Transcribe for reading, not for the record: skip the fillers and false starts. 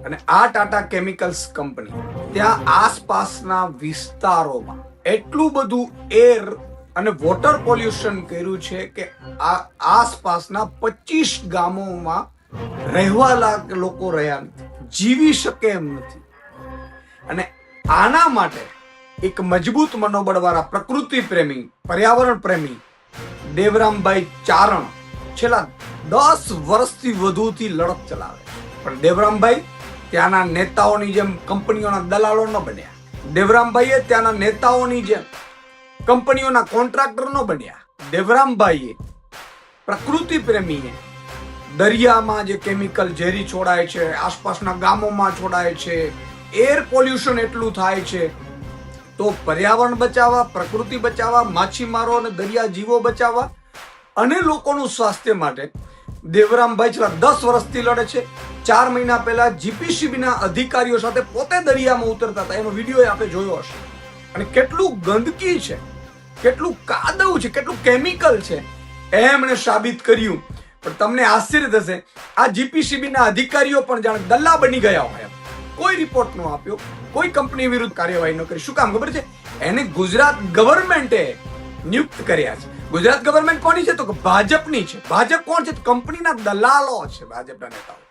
અને આ Tata chemicals company ત્યાં આસપાસના વિસ્તારોમાં એટલું બધું એર અને વોટર પોલ્યુશન કર્યું છે કે આ આસપાસના 25 ગામોમાં રહેવા લાયક લોકો રહ્યા નથી, જીવી શકે એમ નથી. અને આના માટે એક મજબૂત મનોબળવાળા પ્રકૃતિ પ્રેમી, પર્યાવરણ પ્રેમી દેવરામભાઈ ચારણ છેલ્લા 10 વર્ષથી વધુથી લડત ચલાવે. પણ દેવરામભાઈ ત્યાંના નેતાઓની જેમ કંપનીઓના દલાલો ન બન્યા. દેવરામભાઈએ ત્યાંના નેતાઓની જેમ કંપનીઓના કોન્ટ્રાક્ટર ન બન્યા. દેવરામભાઈએ પ્રકૃતિ પ્રેમીએ દરિયામાં જે કેમિકલ ઝેરી છોડાય છે, આસપાસના ગામોમાં છોડાય છે, એર પોલ્યુશન એટલું થાય છે, તો પર્યાવરણ બચાવવા, પ્રકૃતિ બચાવવા, માછીમારો અને દરિયા જીવો બચાવવા અને લોકોનું સ્વાસ્થ્ય માટે દેવરામભાઈ છેલ્લા 10 વર્ષથી લડે છે. 4 મહિના પહેલા જીપીસીબીના અધિકારીઓ સાથે પોતે દરિયામાં ઉતરતા હતા. એનો વિડીયો આપણે જોયો હશે. અને કેટલું ગંદકી છે, કેટલું કાદવ છે, કેટલું કેમિકલ છે એમણે સાબિત કર્યું. પણ તમને આશ્ચર્ય થશે, આ જીપીસીબીના અધિકારીઓ પણ જાણે દલ્લા બની ગયા હોય. કોઈ રિપોર્ટ ન આપ્યો, કોઈ કંપની વિરુદ્ધ કાર્યવાહી ન કરી. શું કામ ખબર છે? એને ગુજરાત ગવર્મેન્ટે નિયુક્ત કર્યા છે. ગુજરાત ગવર્મેન્ટ કોની છે? તો ભાજપની છે. ભાજપ કોણ છે? કંપનીના દલાલો છે, ભાજપના નેતાઓ.